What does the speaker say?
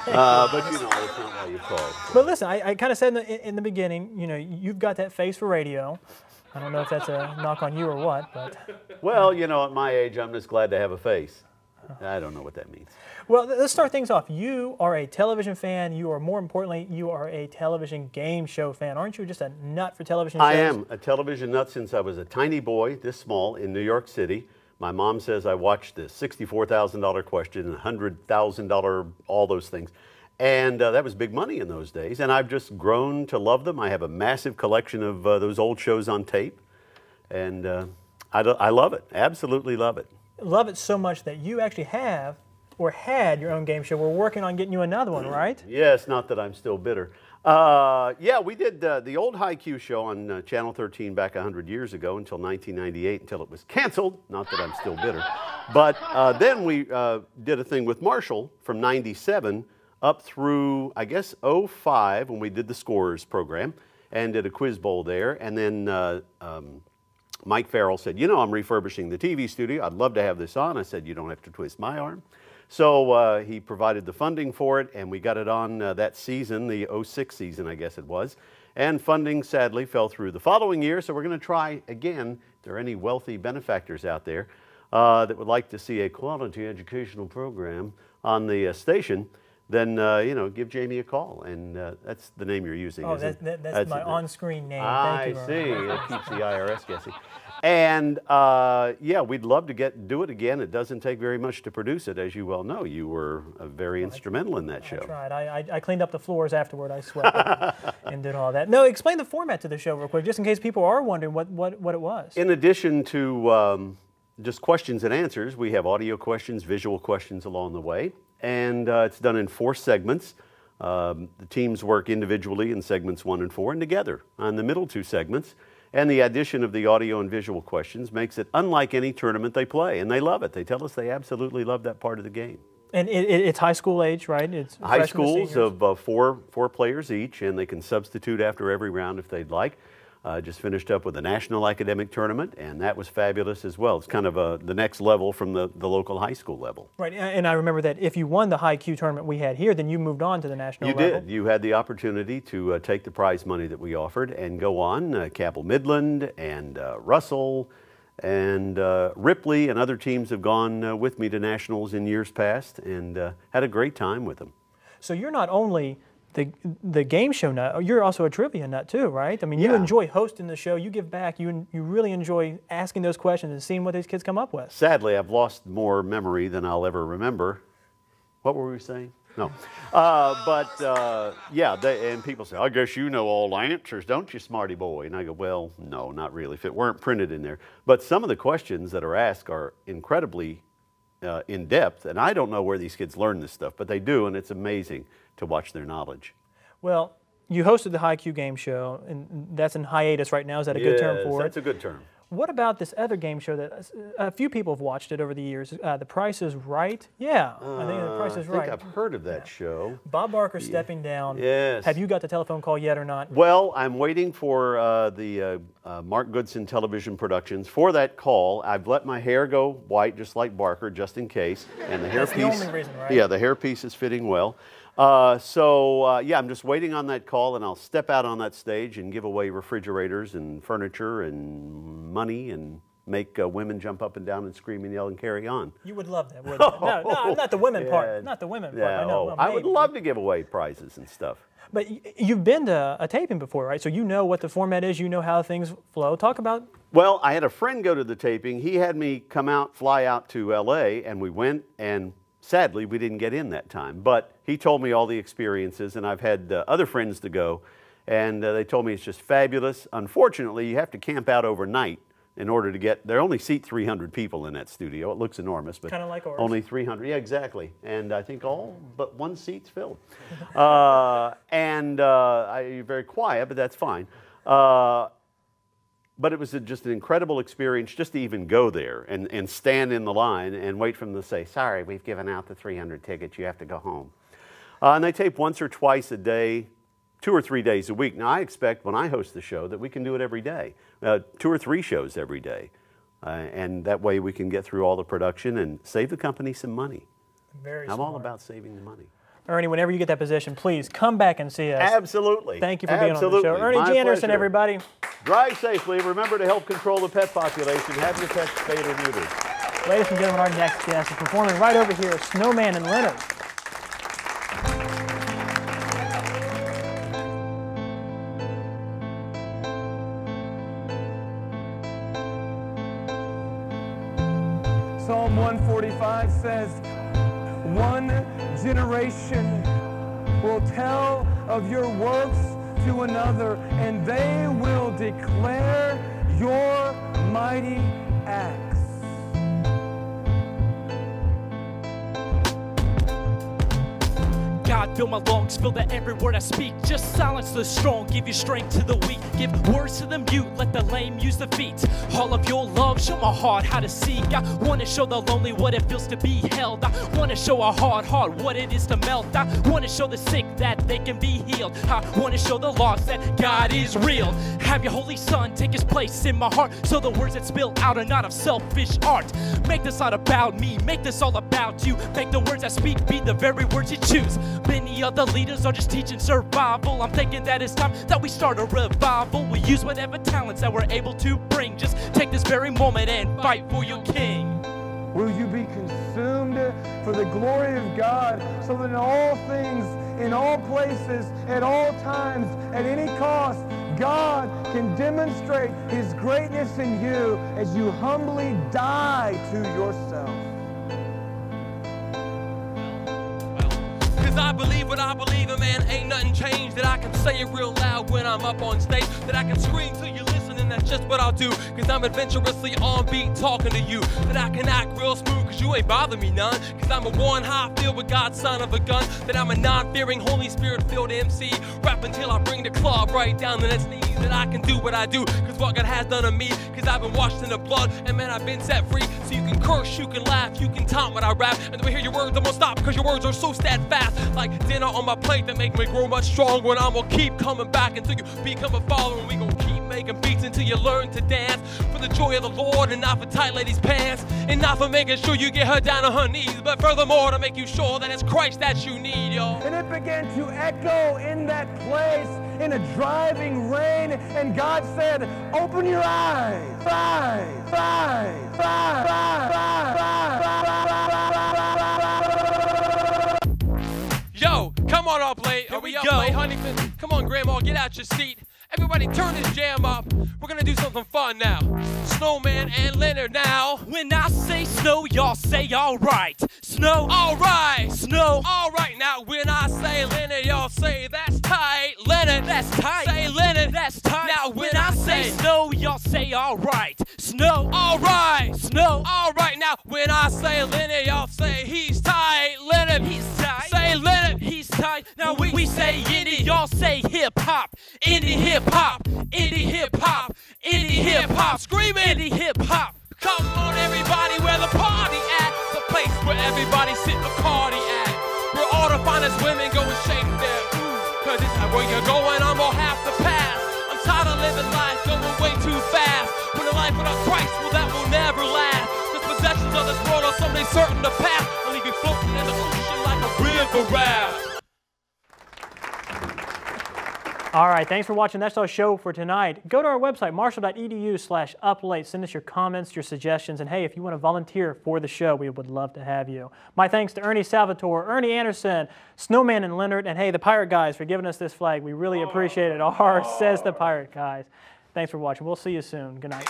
But you know, that's not why you called. But listen, I kind of said in the beginning, you know, you've got that face for radio. I don't know if that's a knock on you or what, but. Well, you know, at my age, I'm just glad to have a face. I don't know what that means. Well, let's start things off. You are a television fan. You are, more importantly, you are a television game show fan. Aren't you just a nut for television shows? I am a television nut since I was a tiny boy, this small, in New York City. My mom says I watched the $64,000 Question and $100,000, all those things. And that was big money in those days. And I've just grown to love them. I have a massive collection of those old shows on tape. And I love it, absolutely love it. Love it so much that you actually have or had your own game show. We're working on getting you another one, right? Yes, not that I'm still bitter. Yeah, we did the old High Q show on Channel 13 back 100 years ago until 1998, until it was canceled. Not that I'm still bitter. But then we did a thing with Marshall from 97 up through, I guess, 05 when we did the Scorers program and did a quiz bowl there. And then Mike Farrell said, you know, I'm refurbishing the TV studio. I'd love to have this on. I said, you don't have to twist my arm. So he provided the funding for it, and we got it on that season, the 06 season, I guess it was. And funding, sadly, fell through the following year, so we're going to try again. If there are any wealthy benefactors out there that would like to see a quality educational program on the station, then, you know, give Jamie a call. And that's the name you're using, Oh, isn't it? that's my on-screen name. I Thank you. see. It keeps the IRS guessing. And, yeah, we'd love to do it again. It doesn't take very much to produce it, as you well know. You were very instrumental in that show. I tried. I cleaned up the floors afterward. I swept and did all that. No, explain the format to the show real quick, just in case people are wondering what it was. In addition to just questions and answers, we have audio questions, visual questions along the way. And it's done in 4 segments. The teams work individually in segments 1 and 4 and together on the middle 2 segments. And the addition of the audio and visual questions makes it unlike any tournament they play. And they love it. They tell us they absolutely love that part of the game. And it's high school age, right? It's high schools of four players each, and they can substitute after every round if they'd like. Just finished up with a national academic tournament, and that was fabulous as well. It's kind of the next level from the local high school level. Right, and I remember that if you won the High Q tournament we had here, then you moved on to the national level. You did. You had the opportunity to take the prize money that we offered and go on. Cabell Midland and Russell and Ripley and other teams have gone with me to nationals in years past and had a great time with them. So you're not only the game show nut, you're also a trivia nut too, right? I mean, you enjoy hosting the show, you give back, you really enjoy asking those questions and seeing what these kids come up with. Sadly, I've lost more memory than I'll ever remember. What were we saying? No. Yeah, and people say, I guess you know all the answers, don't you, smarty boy? And I go, well, no, not really, if it weren't printed in there. But some of the questions that are asked are incredibly in depth, and I don't know where these kids learn this stuff, but they do, and it's amazing to watch their knowledge. Well, you hosted the High Q game show, and that's in hiatus right now. Is that a good term for it? That's a good term. What about this other game show that a few people have watched it over the years? The Price is Right? Yeah, I think The Price is Right. I think I've heard of that show. Bob Barker stepping down. Yes. Have you got the telephone call yet or not? Well, I'm waiting for the Mark Goodson Television Productions for that call. I've let my hair go white, just like Barker, just in case. And the hairpiece. That's the only reason, right? Yeah, the hairpiece is fitting well. Yeah, I'm just waiting on that call, and I'll step out on that stage and give away refrigerators and furniture and money and make women jump up and down and scream and yell and carry on. You would love that, wouldn't you? No, not the women part. Not the women part. Yeah, I know. I would love to give away prizes and stuff. But you've been to a taping before, right? So you know what the format is. You know how things flow. Talk about. Well, I had a friend go to the taping. He had me fly out to L.A., and we went, and sadly, we didn't get in that time. But he told me all the experiences, and I've had other friends to go, and they told me it's just fabulous. Unfortunately, you have to camp out overnight in order to get, they only seat 300 people in that studio. It looks enormous, but kind of like ours. Only 300, yeah, exactly. And I think all but one seat's filled. You're very quiet, but that's fine. But it was just an incredible experience just to even go there and stand in the line and wait for them to say, sorry, we've given out the 300 tickets, you have to go home. And they tape once or twice a day, 2 or 3 days a week. Now, I expect when I host the show that we can do it every day, 2 or 3 shows every day. And that way we can get through all the production and save the company some money. Very I'm smart. all about saving the money. Ernie, whenever you get that position, please come back and see us. Absolutely. Thank you for being on the show. Ernie G. Anderson, everybody. Drive safely. Remember to help control the pet population. Have your pets spayed or neutered. Ladies and gentlemen, our next guest is performing right over here, Snowman and Leonard. Psalm 145 says, one generation will tell of your works to another, and they will declare your mighty acts. God, fill my lungs, fill that every word I speak. Just silence the strong, give your strength to the weak. Give words to the mute, let the lame use the feet. All of your love, show my heart how to seek. I want to show the lonely what it feels to be held. I want to show a hard heart what it is to melt. I want to show the sick that they can be healed. I want to show the lost that God is real. Have your Holy Son take his place in my heart, so the words that spill out are not of selfish art. Make this not about me, make this all about you. Make the words I speak be the very words you choose. Many other leaders are just teaching survival. I'm thinking that it's time that we start a revival. We use whatever talents that we're able to bring. Just take this very moment and fight for your king. Will you be consumed for the glory of God, so that in all things, in all places, at all times, at any cost, God can demonstrate his greatness in you as you humbly die to yourself? Cause I believe what I believe, and man, ain't nothing changed. That I can say it real loud when I'm up on stage. That I can scream till you listen, and that's just what I'll do. Cause I'm adventurously on beat talking to you. That I can act real smooth, cause you ain't bother me none. Cause I'm a one high filled with God's son of a gun. That I'm a non-fearing, Holy Spirit filled MC. Rap until I bring the club right down to its knees. That I can do what I do, cause what God has done to me. Cause I've been washed in the blood, and man, I've been set free. So you can curse, you can laugh, you can taunt when I rap. And when I hear your words, I'm gonna stop, cause your words are so steadfast. Like dinner on my plate that make me grow much stronger. And I'm gonna keep coming back until you become a follower. And we gonna keep making beats until you learn to dance for the joy of the Lord, and not for tight ladies' pants, and not for making sure you get her down on her knees, but furthermore to make you sure that it's Christ that you need, y'all. And it began to echo in that place in a driving rain, and God said, open your eyes, eyes, eyes, eyes, Yo, come on up late. Here we go. Late, Huntington? Come on, Grandma, get out your seat. Everybody turn this jam up. We're gonna do something fun now. Snowman and Leonard now. When I say snow, y'all say alright. Snow, alright. Snow, alright. Now when I say Leonard, y'all say that's tight. Leonard, that's tight. Say Leonard, that's tight. Now when I say snow, y'all say alright. Snow, alright. Snow, alright. Now when I say Leonard, y'all say he's tight. Leonard, he's tight. Say Leonard, he's tight. Now we say indie, y'all say hip hop. Indie hip hop. Indie hip hop. Indie hip hop. Screaming. Indie hip hop. Come on everybody, where the party at? The place where everybody sit McCarty at. Where all the finest women go and shake their cause it's where you're going, I'm gonna have to pass. I'm tired of living life going way too fast. When a life without Christ, well that will never last. Cause possessions of this world are someday certain to pass. I'll leave you floating in the ocean like a river raft. All right, thanks for watching. That's our show for tonight. Go to our website, marshall.edu/uplate. Send us your comments, your suggestions, and hey, if you want to volunteer for the show, we would love to have you. My thanks to Ernie Salvatore, Ernie Anderson, Snowman and Leonard, and hey, the Pirate Guys for giving us this flag. We really appreciate it. R says the Pirate Guys. Thanks for watching. We'll see you soon. Good night.